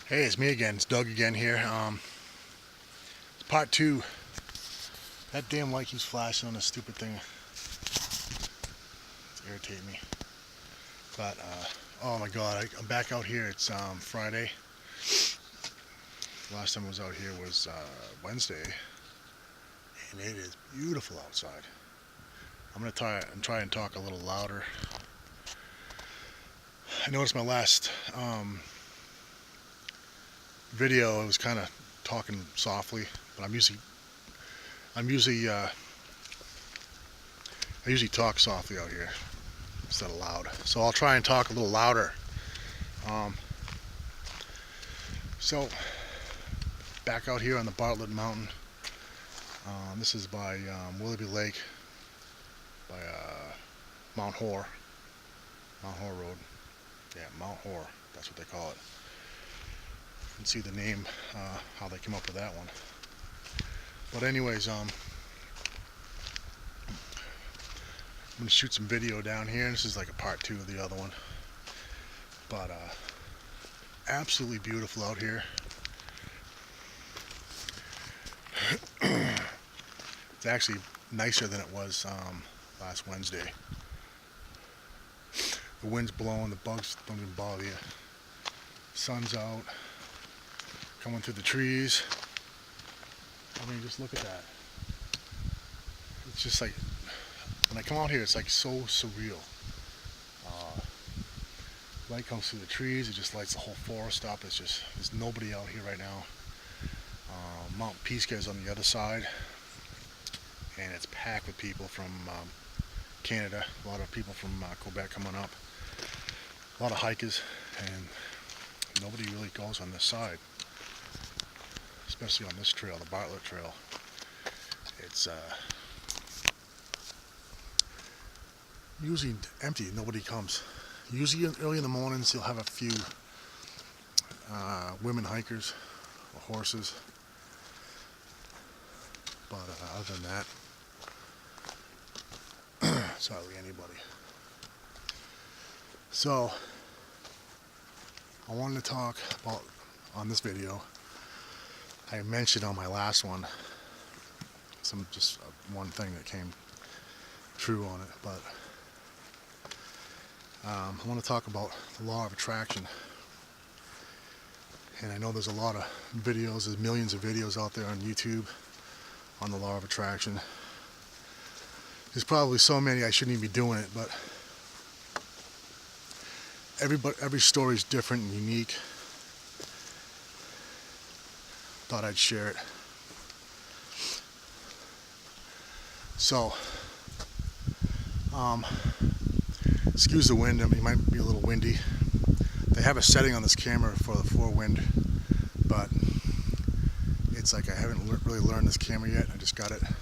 Hey, it's me again. It's Doug again here. It's part two. That damn light keeps flashing on this stupid thing. It's irritating me. But oh my god, I'm back out here. It's Friday. Last time I was out here was Wednesday, and it is beautiful outside. I'm gonna try and talk a little louder. I noticed my last video. I was kind of talking softly, but I'm usually I usually talk softly out here instead of loud. So I'll try and talk a little louder. Um, so back out here on the Bartlett Mountain. This is by Willoughby Lake, by Mount Hoare, Mount Hoare Road. Yeah, Mount Hoare. That's what they call it. You can see the name, how they came up with that one. But anyways, I'm gonna shoot some video down here. This is like a part two of the other one. But absolutely beautiful out here. It's actually nicer than it was last Wednesday. The wind's blowing, the bugs don't even bother you. Sun's out, coming through the trees. I mean, just look at that. It's just like, when I come out here, it's like so surreal. Light comes through the trees, it just lights the whole forest up. There's nobody out here right now. Mount Pisgah is on the other side, and it's packed with people from Canada. A lot of people from Quebec coming up. A lot of hikers, and nobody really goes on this side, especially on this trail, the Bartlett Trail. It's usually empty. Nobody comes. Usually early in the mornings, you'll have a few women hikers or horses, but other than that, it's hardly anybody. So I wanted to talk about, on this video, I mentioned on my last one just one thing that came true on it, but I want to talk about the law of attraction. And I know there's a lot of videos, there's millions of videos out there on YouTube on the law of attraction. There's probably so many I shouldn't even be doing it, but every story is different and unique. Thought I'd share it. So, excuse the wind. I mean, it might be a little windy. They have a setting on this camera for the forewind, but it's like I haven't really learned this camera yet. I just got it, and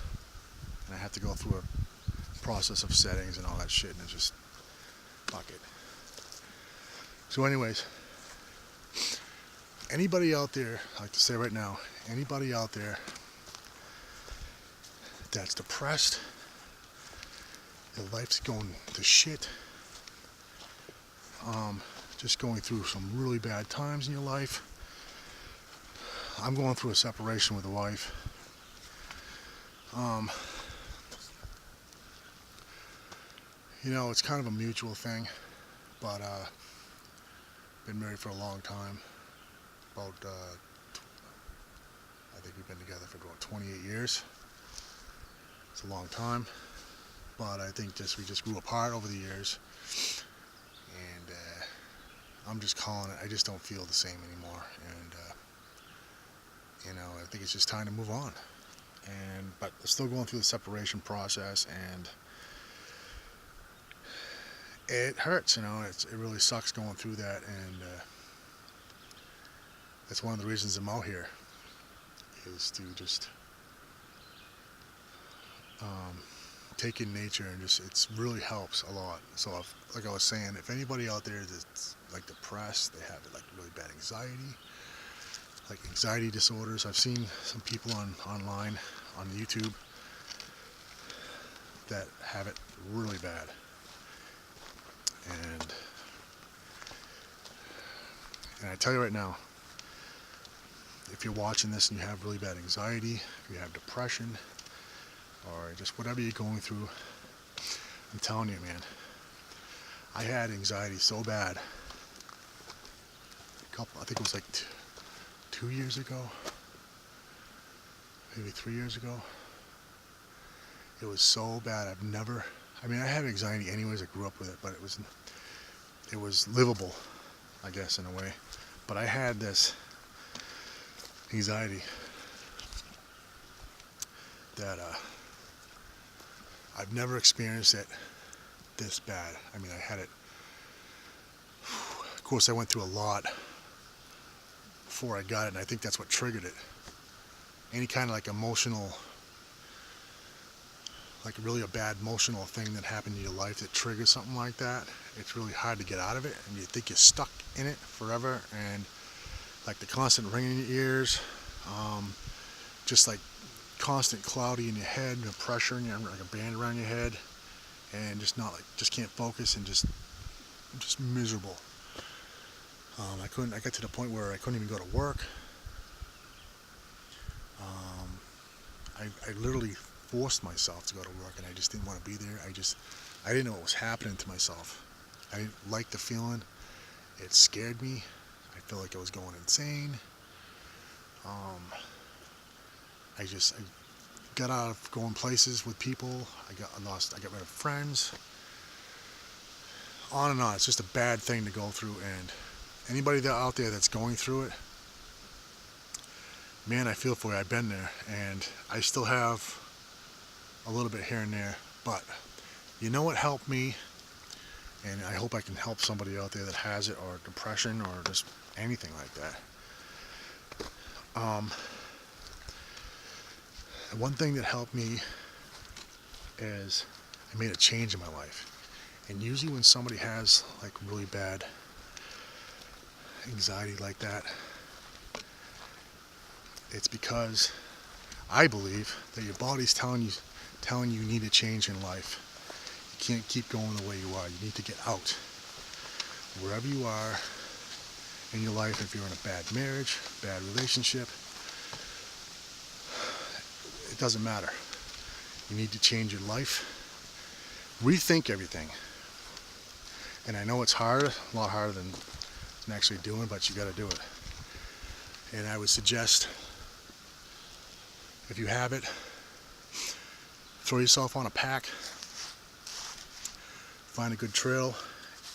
I have to go through a process of settings and all that shit, and it's just fuck it. So anyways, anybody out there, I like to say right now, anybody out there that's depressed, your life's going to shit, just going through some really bad times in your life. I'm going through a separation with a wife. You know, it's kind of a mutual thing, but been married for a long time. About I think we've been together for about 28 years. It's a long time, but I think we just grew apart over the years, and I'm just calling it. I just don't feel the same anymore, and you know, I think it's just time to move on. But I'm still going through the separation process, and it hurts. You know, it really sucks going through that, and that's one of the reasons I'm out here, is to just take in nature, and just it really helps a lot. So like I was saying, if anybody out there that's like depressed, they have like really bad anxiety, like anxiety disorders. I've seen some people online on YouTube that have it really bad, and I tell you right now, if you're watching this and you have really bad anxiety, if you have depression, or just whatever you're going through, I'm telling you, man, I had anxiety so bad. I think it was like 2 years ago, maybe 3 years ago. It was so bad. I have anxiety anyways. I grew up with it, but it was livable, I guess, in a way. But I had this anxiety that I've never experienced it this bad. I mean, I had it. Of course, I went through a lot before I got it, and I think that's what triggered it. Any kind of like emotional, like really a bad emotional thing that happened in your life that triggers something like that, it's really hard to get out of it, and you think you're stuck in it forever, and like the constant ringing in your ears, just like constant cloudy in your head, and pressure in your, like a band around your head, and just can't focus, and just miserable. I got to the point where I couldn't even go to work. I literally forced myself to go to work, and I just didn't want to be there. I didn't know what was happening to myself. I didn't like the feeling. It scared me. I felt like I was going insane. I got out of going places with people. I got rid of friends. On and on. It's just a bad thing to go through, and anybody out there that's going through it, man, I feel for you. I've been there, and I still have a little bit here and there, but you know what helped me, and I hope I can help somebody out there that has it, or depression, or just anything like that. One thing that helped me is I made a change in my life. And usually when somebody has like really bad anxiety like that, it's because I believe that your body's telling you need a change in life. You can't keep going the way you are. You need to get out. Wherever you are in your life, if you're in a bad marriage, bad relationship, it doesn't matter. You need to change your life. Rethink everything. And I know it's hard, a lot harder than actually doing, but you got to do it. And I would suggest, if you have it, throw yourself on a pack, find a good trail,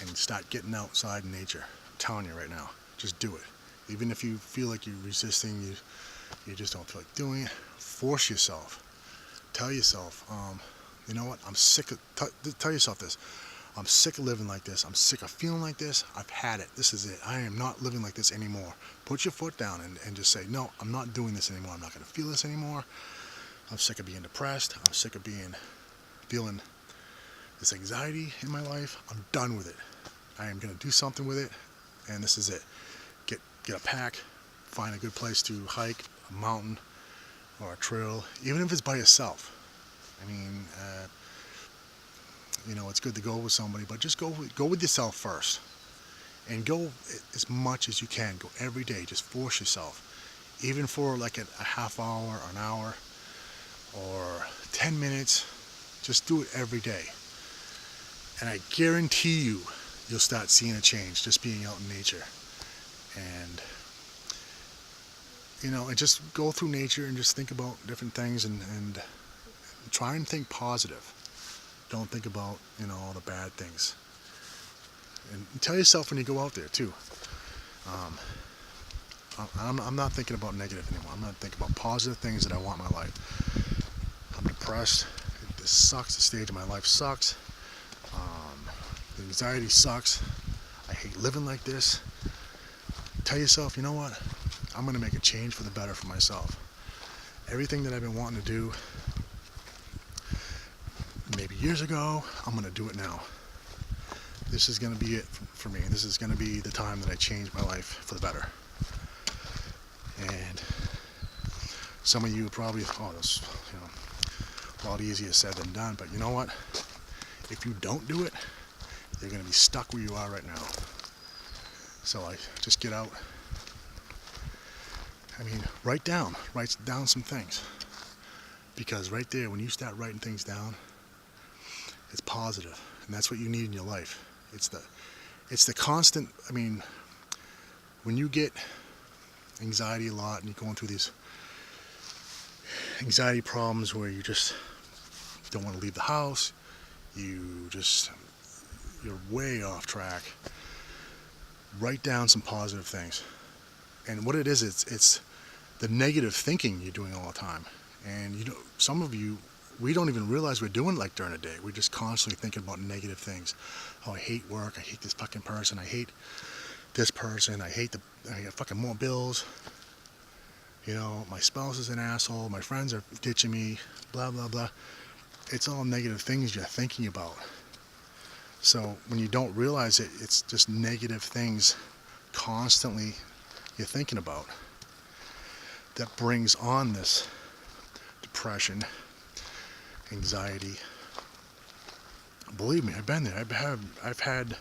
and start getting outside in nature. I'm telling you right now, just do it. Even if you feel like you're resisting, you just don't feel like doing it, force yourself. Tell yourself, you know what, I'm sick of, tell yourself this, I'm sick of living like this, I'm sick of feeling like this, I've had it, this is it, I am not living like this anymore. Put your foot down and just say, no, I'm not doing this anymore, I'm not going to feel this anymore, I'm sick of being depressed, I'm sick of feeling this anxiety in my life, I'm done with it. I am going to do something with it, and this is it. Get a pack, find a good place to hike, a mountain, or a trail, even if it's by yourself. I mean, it's good to go with somebody, but just go with yourself first, and go as much as you can. Go every day. Just force yourself, even for like a half hour, or an hour, or 10 minutes. Just do it every day, and I guarantee you'll start seeing a change just being out in nature. And and just go through nature and just think about different things, and try and think positive. Don't think about all the bad things. And tell yourself when you go out there too. I'm not thinking about negative anymore. I'm not thinking about positive things that I want in my life. I'm depressed. This sucks. The stage of my life sucks. The anxiety sucks. I hate living like this. Tell yourself, you know what? I'm going to make a change for the better for myself. Everything that I've been wanting to do maybe years ago, I'm going to do it now. This is going to be it for me. This is going to be the time that I change my life for the better. And some of you probably, that's a lot easier said than done. But you know what? If you don't do it, you're going to be stuck where you are right now. So just get out, I mean, write down some things, because right there, when you start writing things down, it's positive, and that's what you need in your life. It's the constant. I mean, when you get anxiety a lot and you're going through these anxiety problems where you just don't want to leave the house, you're way off track. Write down some positive things. And what it is, it's the negative thinking you're doing all the time. And some of you, we don't even realize we're doing it like during the day. We're just constantly thinking about negative things. Oh, I hate work. I hate this fucking person. I hate this person. I got fucking more bills. My spouse is an asshole. My friends are ditching me. Blah, blah, blah. It's all negative things you're thinking about. So when you don't realize it, it's just negative things constantly you're thinking about that brings on this depression, anxiety. Believe me, I've been there. I've had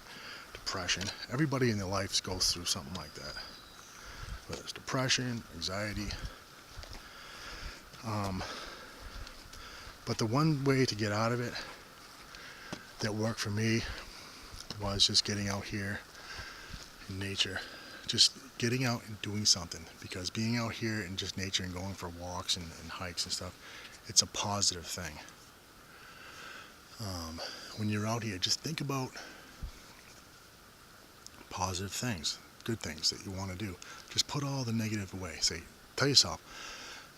depression. Everybody in their life goes through something like that, whether it's depression, anxiety. But the one way to get out of it that worked for me was just getting out here in nature, just getting out and doing something, because being out here in just nature and going for walks and hikes and stuff, it's a positive thing. When you're out here, just think about positive things, good things that you want to do. Just put all the negative away. Tell yourself,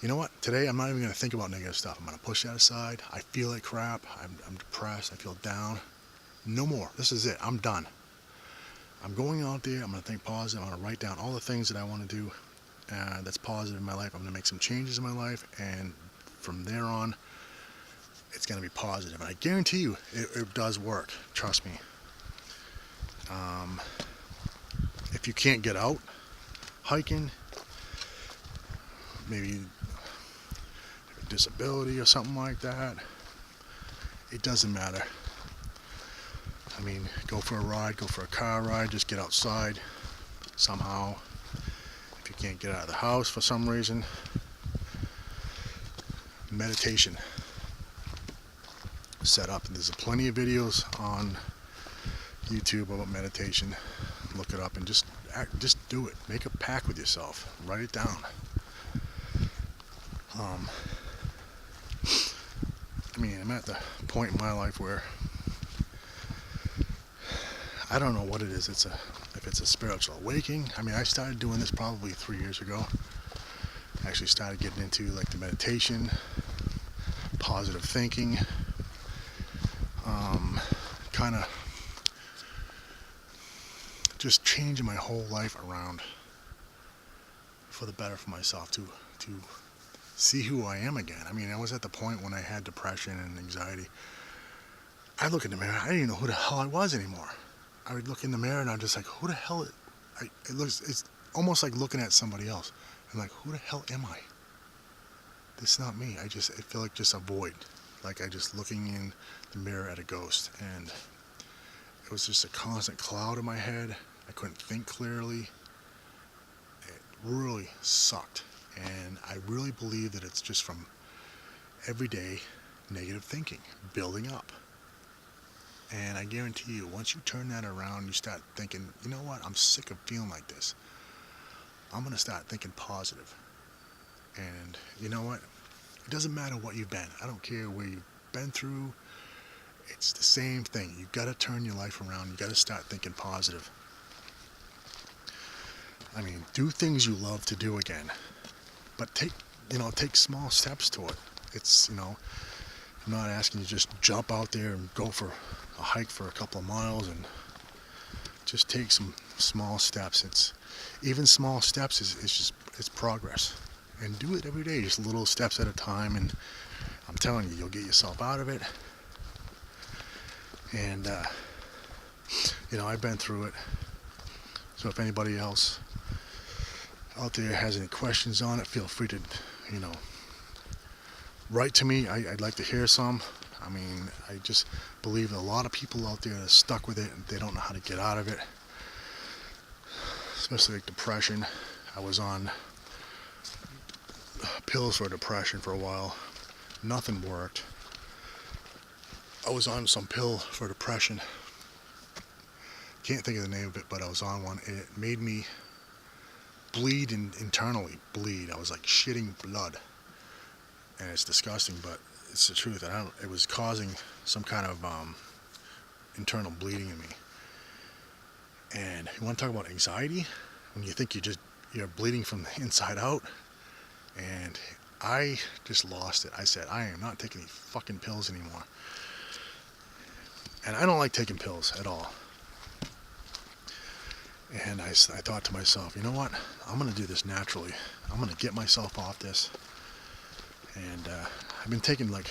you know what, today I'm not even going to think about negative stuff. I'm going to push that aside. I feel like crap. I'm depressed. I feel down. No more. This is it. I'm done. I'm going out there. I'm going to think positive. I'm going to write down all the things that I want to do that's positive in my life. I'm going to make some changes in my life, and from there on, it's going to be positive. And I guarantee you, it does work. Trust me. If you can't get out hiking, maybe a disability or something like that, it doesn't matter. I mean, go for a ride, go for a car ride, just get outside somehow. If you can't get out of the house for some reason, meditation set up. And there's plenty of videos on YouTube about meditation. Look it up and just do it. Make a pact with yourself. Write it down. I mean, I'm at the point in my life where I don't know what it is. If it's a spiritual awakening. I mean, I started doing this probably 3 years ago. I actually started getting into like the meditation, positive thinking, kind of just changing my whole life around for the better for myself, to see who I am again. I mean, I was at the point when I had depression and anxiety. I look in the mirror, I didn't even know who the hell I was anymore. I would look in the mirror and I'm just like, who the hell? It's almost like looking at somebody else. I'm like, who the hell am I? This is not me. I feel like just a void. Like I just looking in the mirror at a ghost. And it was just a constant cloud in my head. I couldn't think clearly. It really sucked. And I really believe that it's just from everyday negative thinking, building up. And I guarantee you, once you turn that around, you start thinking, you know what, I'm sick of feeling like this. I'm going to start thinking positive. And you know what? It doesn't matter what you've been. I don't care where you've been through. It's the same thing. You've got to turn your life around. You've got to start thinking positive. I mean, do things you love to do again. But take small steps to it. I'm not asking you to just jump out there and go for a hike for a couple of miles, and just take some small steps. Even small steps it's progress. And do it every day, just little steps at a time, and I'm telling you, you'll get yourself out of it. And I've been through it. So if anybody else out there has any questions on it, feel free to, write to me. I'd like to hear some. I mean, I just believe a lot of people out there are stuck with it and they don't know how to get out of it. Especially like depression. I was on pills for depression for a while. Nothing worked. I was on some pill for depression. Can't think of the name of it, but I was on one, and it made me bleed internally. Bleed. I was like shitting blood, and it's disgusting, but it's the truth. It was causing some kind of internal bleeding in me. And you want to talk about anxiety? When you think you're bleeding from the inside out, and I just lost it. I said, I am not taking any fucking pills anymore. And I don't like taking pills at all. And I thought to myself, you know what? I'm going to do this naturally. I'm going to get myself off this. And I've been taking like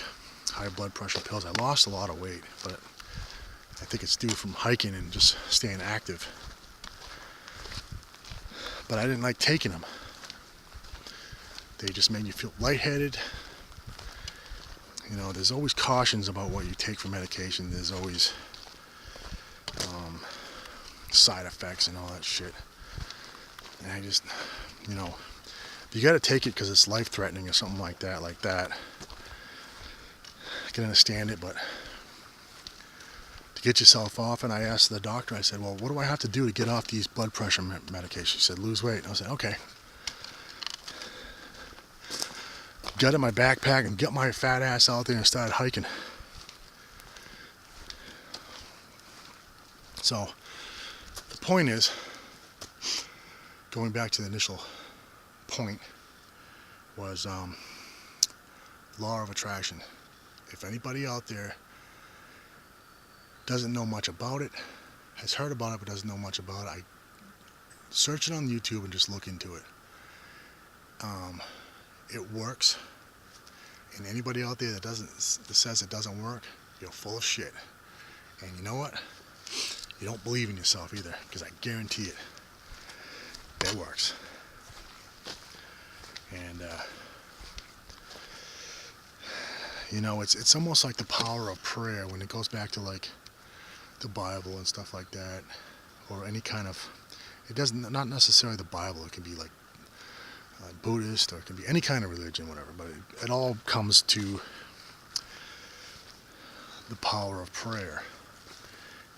high blood pressure pills. I lost a lot of weight, but I think it's due from hiking and just staying active. But I didn't like taking them. They just made you feel lightheaded. You know, there's always cautions about what you take for medication. There's always side effects and all that shit. And I just, you know, you got to take it because it's life-threatening or something like that. I can understand it, but to get yourself off, and I asked the doctor, I said, well, what do I have to do to get off these blood pressure medications? She said, lose weight. And I said, okay. Got in my backpack and got my fat ass out there and started hiking. So the point is, going back to the initial point, was law of attraction. If anybody out there doesn't know much about it, has heard about it but doesn't know much about it, I search it on YouTube and just look into it. It works. And anybody out there that says it doesn't work, you're full of shit. And you know what? You don't believe in yourself either, because I guarantee it works. And you know, it's almost like the power of prayer when it goes back to like the Bible and stuff like that, or any kind of, it doesn't, not necessarily the Bible, it can be like Buddhist, or it can be any kind of religion, whatever, but it all comes to the power of prayer.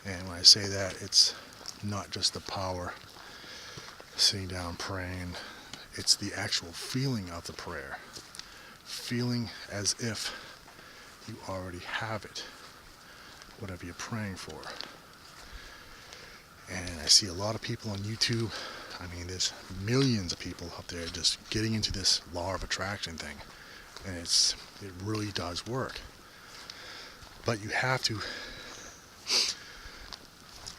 And when I say that, it's not just the power sitting down praying, it's the actual feeling of the prayer, feeling as if you already have it, whatever you're praying for. And I see a lot of people on YouTube. I mean, there's millions of people out there just getting into this law of attraction thing, and it really does work. But you have to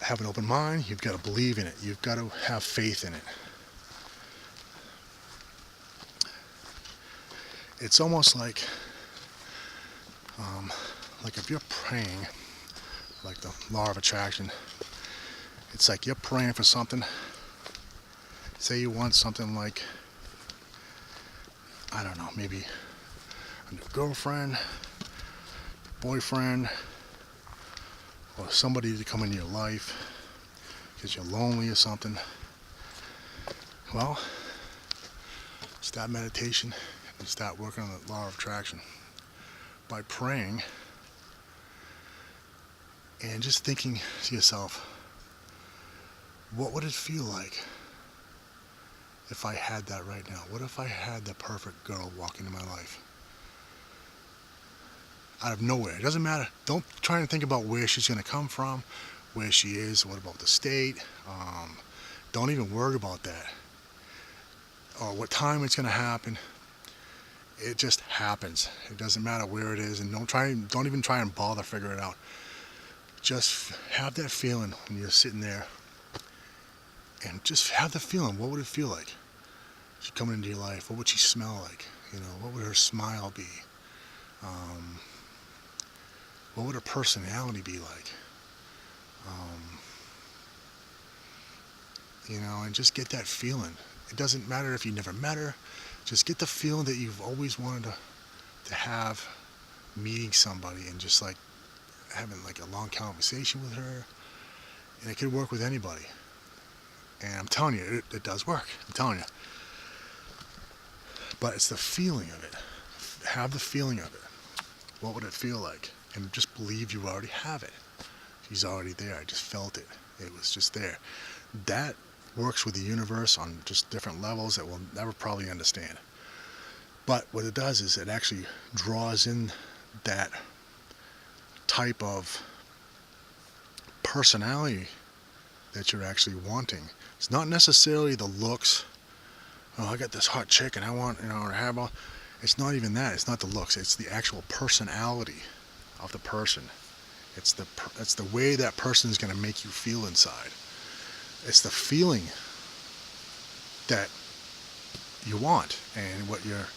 have an open mind. You've got to believe in it. You've got to have faith in it. It's almost like if you're praying, like the law of attraction, it's like you're praying for something. Say you want something like, I don't know, maybe a new girlfriend, boyfriend, or somebody to come into your life because you're lonely or something. Well, start meditation and start working on the law of attraction by praying and just thinking to yourself, what would it feel like if I had that right now? What if I had the perfect girl walk into my life? Out of nowhere. It doesn't matter. Don't try and think about where she's going to come from, where she is, what about the state. Don't even worry about that. Or what time it's going to happen. It just happens. It doesn't matter where it is, and don't even try and bother figure it out. Just have that feeling when you're sitting there, and just have the feeling. What would it feel like? She's coming into your life. What would she smell like? You know, what would her smile be? What would her personality be like? You know, and just get that feeling. It doesn't matter if you never met her. Just get the feeling that you've always wanted to have meeting somebody, and just like having like a long conversation with her. And it could work with anybody. And I'm telling you, it does work. I'm telling you. But it's the feeling of it. Have the feeling of it. What would it feel like? And just believe you already have it. He's already there. I just felt it. It was just there. That works with the universe on just different levels that we'll never probably understand. But what it does is it actually draws in that type of personality that you're actually wanting. It's not necessarily the looks. Oh, I got this hot chick and I want, to have all. It's not even that. It's not the looks. It's the actual personality of the person. It's the way that person is going to make you feel inside. It's the feeling that you want and what you're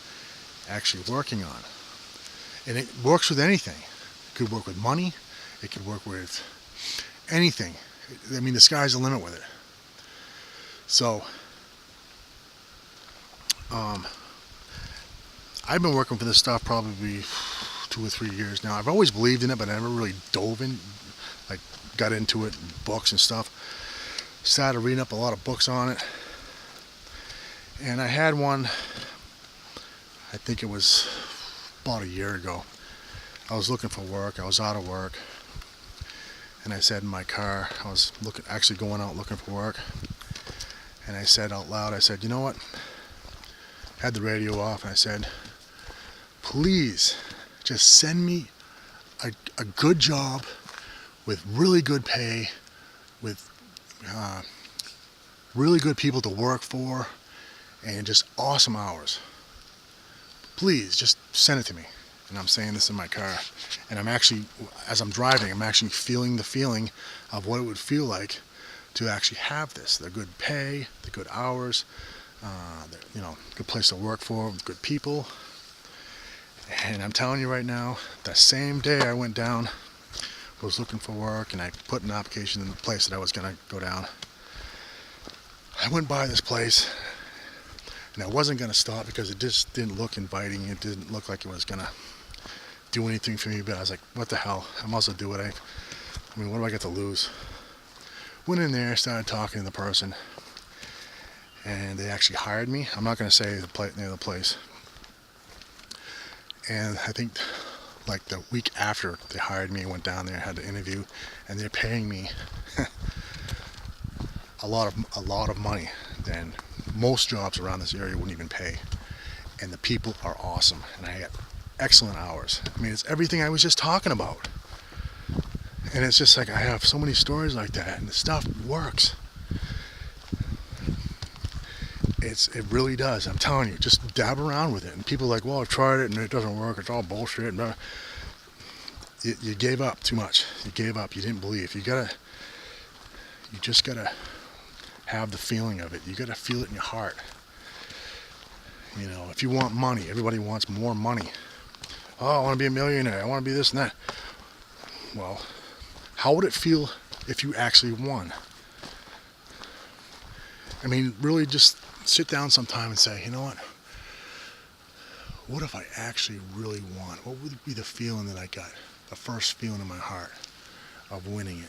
actually working on. And it works with anything. It could work with money. It could work with anything. I mean, the sky's the limit with it. So, I've been working for this stuff probably 2 or 3 years now. I've always believed in it, but I never really dove in, like got into it, in books and stuff. Started reading up a lot of books on it. And I had one, I think it was about a year ago. I was looking for work. I was out of work. And I said in my car, I was actually going out looking for work. And I said out loud, I said, you know what? Had the radio off and I said, please just send me a good job with really good pay, with really good people to work for, and just awesome hours. Please just send it to me. And I'm saying this in my car. And I'm actually, as I'm driving, I'm actually feeling the feeling of what it would feel like to actually have this. The good pay, the good hours, good place to work for, good people. And I'm telling you right now, the same day I went down, was looking for work, and I put an application in the place that I was going to go down. I went by this place, and I wasn't going to stop because it just didn't look inviting. It didn't look like it was going to do anything for me, but I was like, what the hell? I might as well do it. I mean, what do I got to lose? Went in there, started talking to the person, and they actually hired me. I'm not going to say the name of the place. And I think like the week after they hired me, I went down there, had the interview, and they're paying me a lot of money than most jobs around this area wouldn't even pay. And the people are awesome, and I had excellent hours. I mean, it's everything I was just talking about. And it's just like I have so many stories like that, and the stuff works. It really does. I'm telling you, just dab around with it. And people are like, well, I've tried it and it doesn't work. It's all bullshit. You gave up too much. You gave up. You didn't believe. You just gotta have the feeling of it. You gotta feel it in your heart. If you want money, everybody wants more money. Oh, I want to be a millionaire. I want to be this and that. Well, how would it feel if you actually won? I mean, really just sit down sometime and say, you know what if I actually really won? What would be the feeling that I got? The first feeling in my heart of winning it?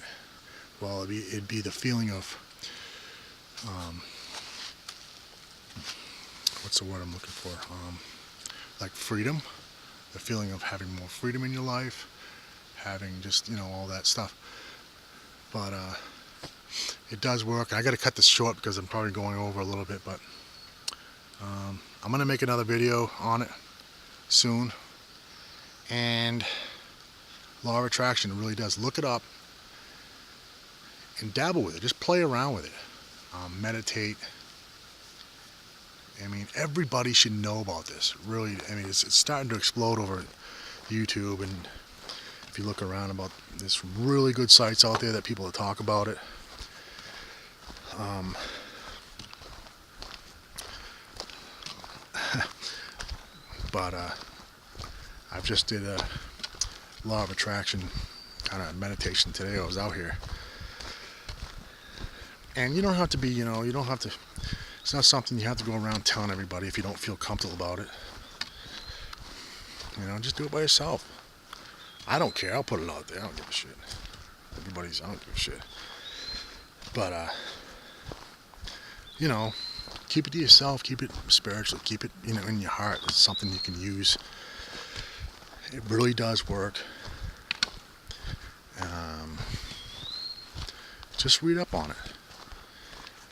Well, it'd be the feeling of, what's the word I'm looking for? Like freedom. The feeling of having more freedom in your life, having just, all that stuff. But it does work. I got to cut this short because I'm probably going over a little bit, but I'm going to make another video on it soon. And law of attraction really does. Look it up and dabble with it. Just play around with it. Meditate. I mean, everybody should know about this. Really, I mean, it's starting to explode over YouTube, and if you look around, about there's really good sites out there that people talk about it. But I've just did a law of attraction kind of meditation today. I was out here, and you don't have to be, you don't have to. It's not something you have to go around telling everybody if you don't feel comfortable about it. Just do it by yourself. I don't care. I'll put it out there. I don't give a shit. I don't give a shit. But, keep keep it to yourself, keep it spiritual, keep it, in your heart. It's something you can use. It really does work. Just read up on it.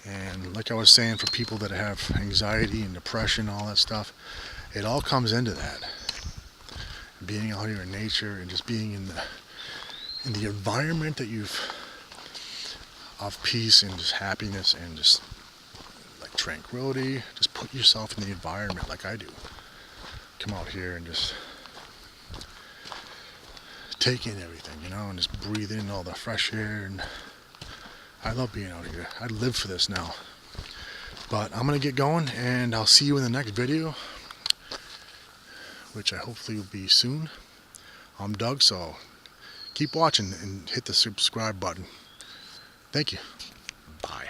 And like I was saying, for people that have anxiety and depression, all that stuff, it all comes into that. Being out here in nature and just being in the environment that of peace and just happiness and just like tranquility. Just put yourself in the environment like I do. Come out here and just take in everything, and just breathe in all the fresh air. And I love being out here. I live for this now. But I'm going to get going, and I'll see you in the next video, which I hopefully will be soon. I'm Doug, so keep watching and hit the subscribe button. Thank you. Bye.